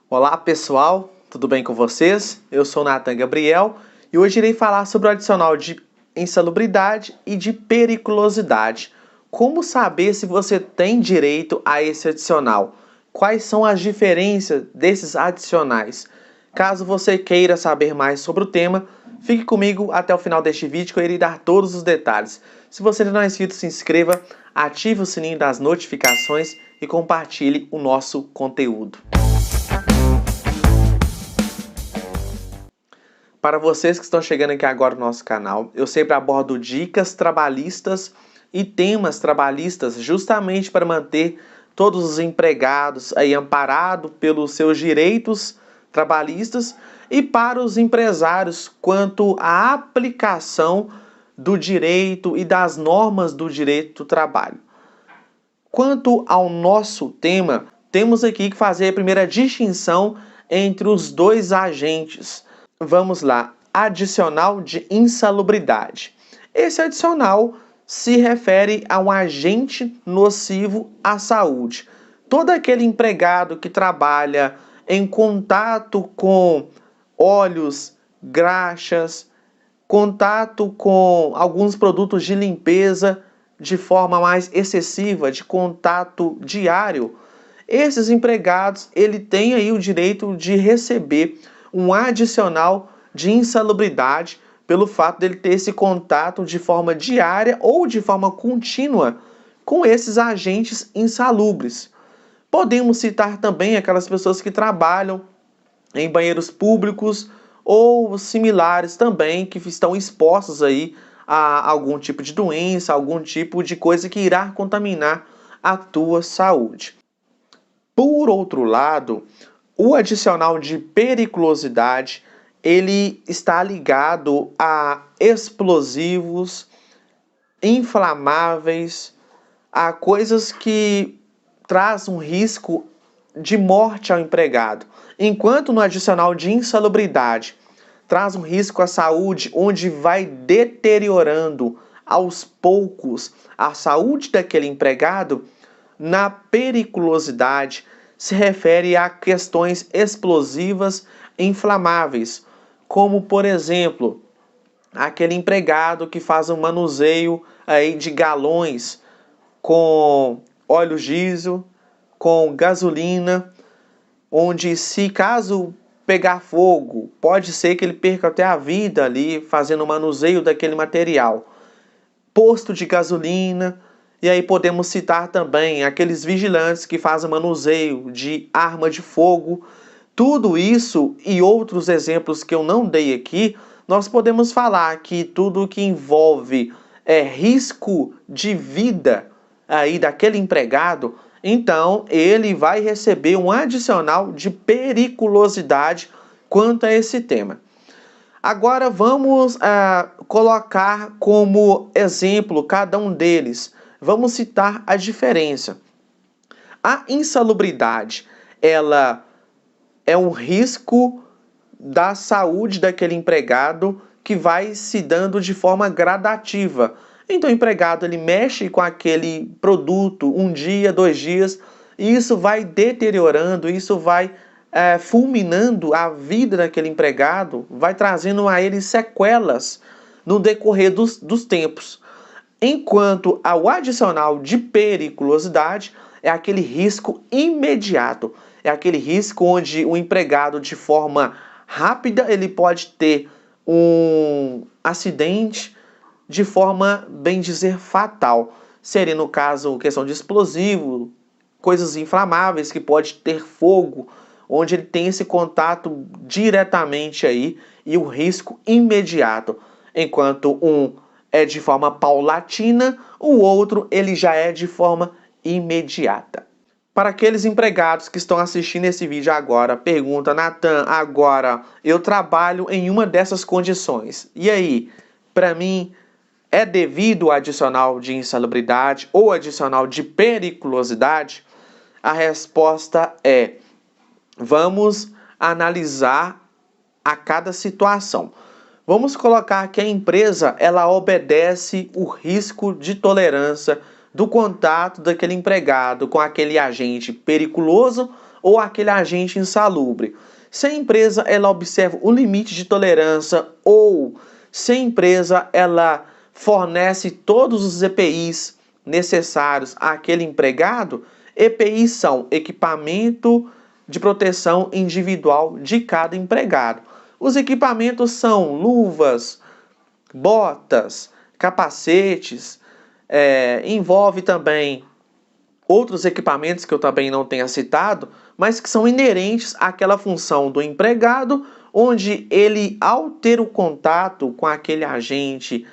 Olá pessoal, tudo bem com vocês? Eu sou Nathan Gabriel e hoje irei falar sobre o adicional de insalubridade e de periculosidade. Como saber se você tem direito a esse adicional? Quais são as diferenças desses adicionais? Caso você queira saber mais sobre o tema, fique comigo até o final deste vídeo que eu irei dar todos os detalhes. Se você ainda não é inscrito, se inscreva, ative o sininho das notificações e compartilhe o nosso conteúdo. Para vocês que estão chegando aqui agora no nosso canal, eu sempre abordo dicas trabalhistas e temas trabalhistas justamente para manter todos os empregados aí amparados pelos seus direitos trabalhistas e para os empresários quanto à aplicação do direito e das normas do direito do trabalho. Quanto ao nosso tema, temos aqui que fazer a primeira distinção entre os dois agentes. Vamos lá, adicional de insalubridade. Esse adicional se refere a um agente nocivo à saúde. Todo aquele empregado que trabalha em contato com óleos, graxas, contato com alguns produtos de limpeza de forma mais excessiva, de contato diário, esses empregados, ele tem aí o direito de receber um adicional de insalubridade pelo fato dele ter esse contato de forma diária ou de forma contínua com esses agentes insalubres. Podemos citar também aquelas pessoas que trabalham em banheiros públicos ou similares também, que estão expostos aí a algum tipo de doença, algum tipo de coisa que irá contaminar a tua saúde. Por outro lado, o adicional de periculosidade, ele está ligado a explosivos, inflamáveis, a coisas que trazem um risco de morte ao empregado. Enquanto no adicional de insalubridade traz um risco à saúde, onde vai deteriorando aos poucos a saúde daquele empregado, na periculosidade se refere a questões explosivas e inflamáveis, como, por exemplo, aquele empregado que faz um manuseio aí de galões com óleo diesel, com gasolina, onde se caso pegar fogo, pode ser que ele perca até a vida ali fazendo o manuseio daquele material. Posto de gasolina. E aí podemos citar também aqueles vigilantes que fazem manuseio de arma de fogo. Tudo isso e outros exemplos que eu não dei aqui, nós podemos falar que tudo que envolve risco de vida aí daquele empregado, então ele vai receber um adicional de periculosidade quanto a esse tema. Agora vamos colocar como exemplo cada um deles. Vamos citar a diferença. A insalubridade, ela é um risco da saúde daquele empregado que vai se dando de forma gradativa. Então o empregado ele mexe com aquele produto um dia, 2 dias, e isso vai deteriorando, isso vai fulminando a vida daquele empregado, vai trazendo a ele sequelas no decorrer dos tempos. Enquanto ao adicional de periculosidade é aquele risco imediato, é aquele risco onde o empregado de forma rápida ele pode ter um acidente de forma, bem dizer, fatal. Seria no caso questão de explosivo, coisas inflamáveis que pode ter fogo, onde ele tem esse contato diretamente aí e o risco imediato, enquanto um é de forma paulatina, o outro ele já é de forma imediata. Para aqueles empregados que estão assistindo esse vídeo agora, pergunta, Nathan, agora eu trabalho em uma dessas condições. E aí, para mim, é devido ao adicional de insalubridade ou adicional de periculosidade? A resposta é: vamos analisar a cada situação. Vamos colocar que a empresa ela obedece o risco de tolerância do contato daquele empregado com aquele agente periculoso ou aquele agente insalubre. Se a empresa ela observa o limite de tolerância ou se a empresa ela fornece todos os EPIs necessários àquele empregado, EPIs são equipamento de proteção individual de cada empregado. Os equipamentos são luvas, botas, capacetes, envolve também outros equipamentos que eu também não tenha citado, mas que são inerentes àquela função do empregado, onde ele, ao ter o contato com aquele agente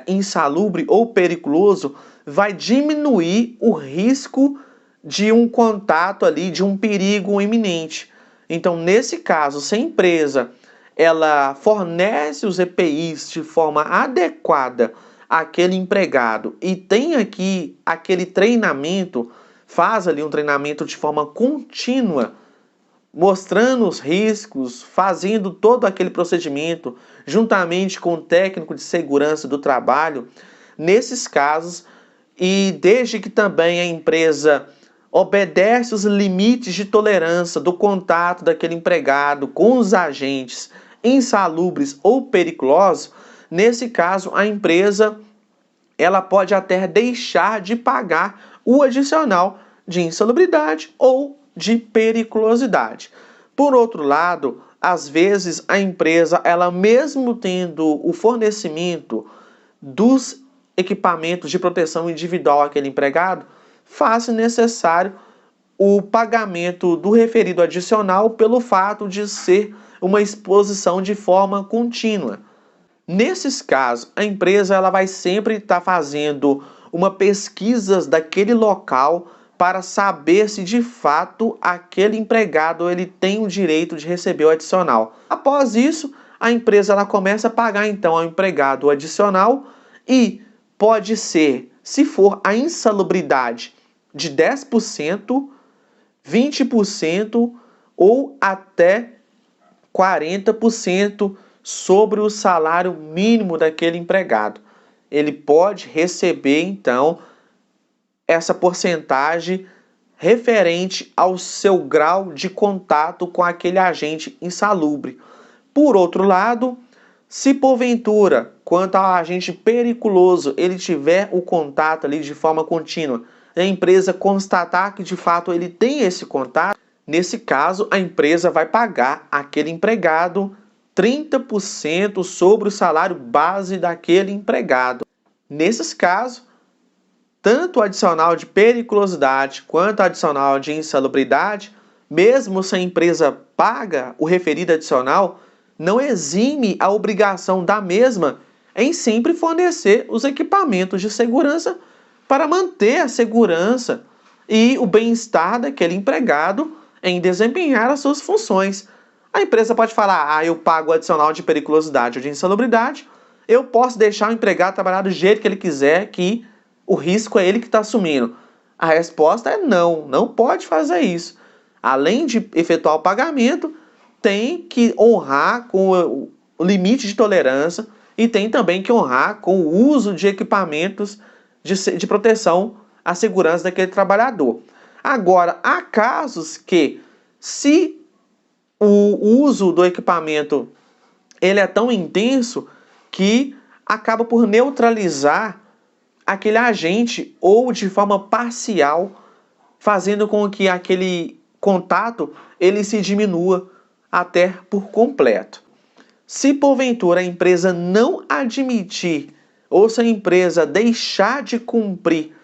insalubre ou periculoso, vai diminuir o risco de um contato ali, de um perigo iminente. Então, nesse caso, se a empresa ela fornece os EPIs de forma adequada àquele empregado e tem aqui aquele treinamento, faz ali um treinamento de forma contínua, mostrando os riscos, fazendo todo aquele procedimento juntamente com o técnico de segurança do trabalho, nesses casos, e desde que também a empresa obedece os limites de tolerância do contato daquele empregado com os agentes insalubres ou periculosos, nesse caso a empresa ela pode até deixar de pagar o adicional de insalubridade ou de periculosidade. Por outro lado, às vezes a empresa, ela mesmo tendo o fornecimento dos equipamentos de proteção individual àquele empregado, faz necessário o pagamento do referido adicional pelo fato de ser uma exposição de forma contínua. Nesses casos, a empresa ela vai sempre estar fazendo uma pesquisa daquele local para saber se de fato aquele empregado ele tem o direito de receber o adicional. Após isso, a empresa ela começa a pagar então ao empregado o adicional e pode ser, se for a insalubridade, de 10%, 20% ou até 40% sobre o salário mínimo daquele empregado. Ele pode receber, então, essa porcentagem referente ao seu grau de contato com aquele agente insalubre. Por outro lado, se porventura, quanto ao agente periculoso, ele tiver o contato ali de forma contínua, a empresa constatar que de fato ele tem esse contato, nesse caso a empresa vai pagar aquele empregado 30% sobre o salário base daquele empregado. Nesses casos, tanto o adicional de periculosidade quanto o adicional de insalubridade, mesmo se a empresa paga o referido adicional, não exime a obrigação da mesma em sempre fornecer os equipamentos de segurança para manter a segurança e o bem-estar daquele empregado em desempenhar as suas funções. A empresa pode falar, eu pago o adicional de periculosidade ou de insalubridade, eu posso deixar o empregado trabalhar do jeito que ele quiser, que o risco é ele que está assumindo. A resposta é não, não pode fazer isso. Além de efetuar o pagamento, tem que honrar com o limite de tolerância e tem também que honrar com o uso de equipamentos de proteção à segurança daquele trabalhador. Agora, há casos que, se o uso do equipamento ele é tão intenso que acaba por neutralizar aquele agente ou de forma parcial, fazendo com que aquele contato ele se diminua até por completo. Se porventura a empresa não admitir ou se a empresa deixar de cumprir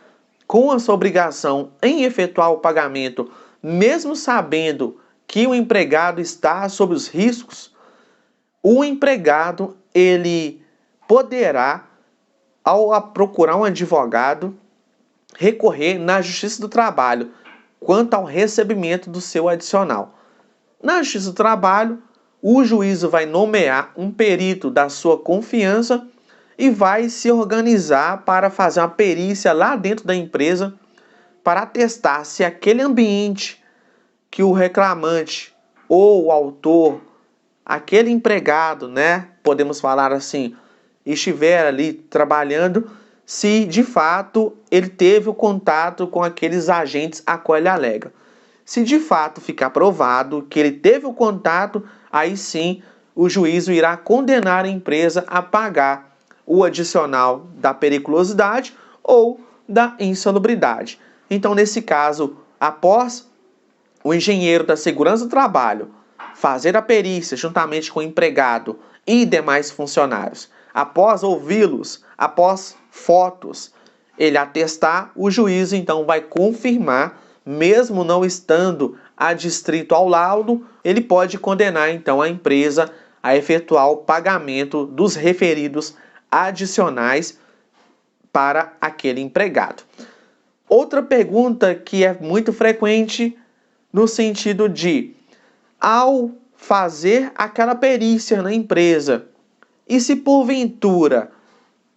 com a sua obrigação em efetuar o pagamento, mesmo sabendo que o empregado está sob os riscos, o empregado ele poderá, ao procurar um advogado, recorrer na Justiça do Trabalho quanto ao recebimento do seu adicional. Na Justiça do Trabalho, o juízo vai nomear um perito da sua confiança e vai se organizar para fazer uma perícia lá dentro da empresa para atestar se aquele ambiente que o reclamante ou o autor, aquele empregado, podemos falar assim, estiver ali trabalhando, se de fato ele teve o contato com aqueles agentes a qual ele alega. Se de fato ficar provado que ele teve o contato, aí sim o juízo irá condenar a empresa a pagar o adicional da periculosidade ou da insalubridade. Então, nesse caso, após o engenheiro da segurança do trabalho fazer a perícia juntamente com o empregado e demais funcionários, após ouvi-los, após fotos, ele atestar, o juiz então vai confirmar, mesmo não estando adstrito ao laudo, ele pode condenar então a empresa a efetuar o pagamento dos referidos adicionais para aquele empregado. Outra pergunta que é muito frequente no sentido de, ao fazer aquela perícia na empresa, e se porventura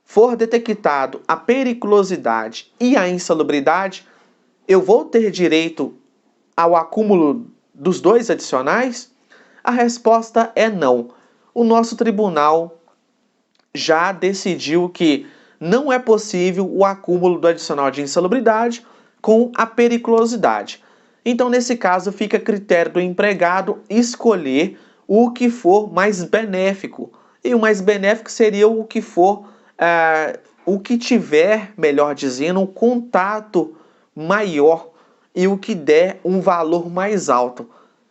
for detectado a periculosidade e a insalubridade, eu vou ter direito ao acúmulo dos dois adicionais? A resposta é não. O nosso tribunal já decidiu que não é possível o acúmulo do adicional de insalubridade com a periculosidade. Então, nesse caso, fica a critério do empregado escolher o que for mais benéfico. E o mais benéfico seria o que for, o que tiver, melhor dizendo, um contato maior e o que der um valor mais alto,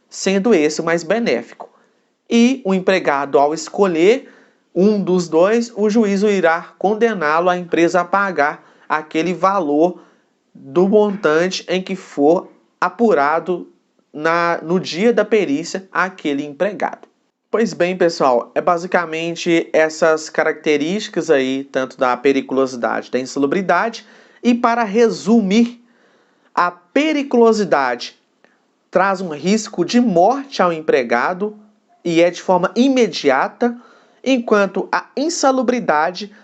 sendo esse o mais benéfico. E o empregado, ao escolher um dos dois, o juízo irá condená-lo, a empresa a pagar aquele valor do montante em que for apurado no dia da perícia aquele empregado. Pois bem, pessoal, é basicamente essas características aí, tanto da periculosidade, da insalubridade. E para resumir, a periculosidade traz um risco de morte ao empregado e é de forma imediata, enquanto a insalubridade,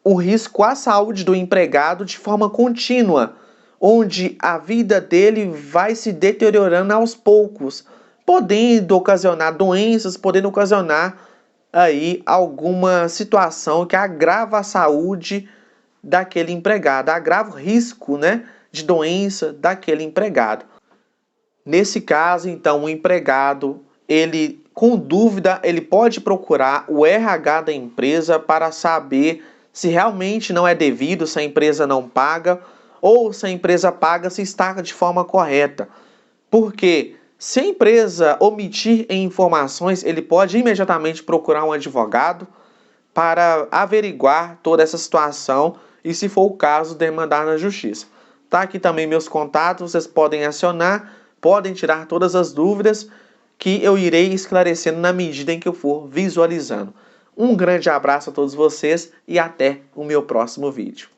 o risco à saúde do empregado de forma contínua, onde a vida dele vai se deteriorando aos poucos, podendo ocasionar doenças, podendo ocasionar aí alguma situação que agrava a saúde daquele empregado, agrava o risco, de doença daquele empregado. Nesse caso, então, o empregado, ele com dúvida, ele pode procurar o RH da empresa para saber se realmente não é devido, se a empresa não paga, ou se a empresa paga, se está de forma correta. Porque se a empresa omitir informações, ele pode imediatamente procurar um advogado para averiguar toda essa situação e, se for o caso, demandar na justiça. Tá aqui também meus contatos, vocês podem acionar, podem tirar todas as dúvidas que eu irei esclarecendo na medida em que eu for visualizando. Um grande abraço a todos vocês e até o meu próximo vídeo.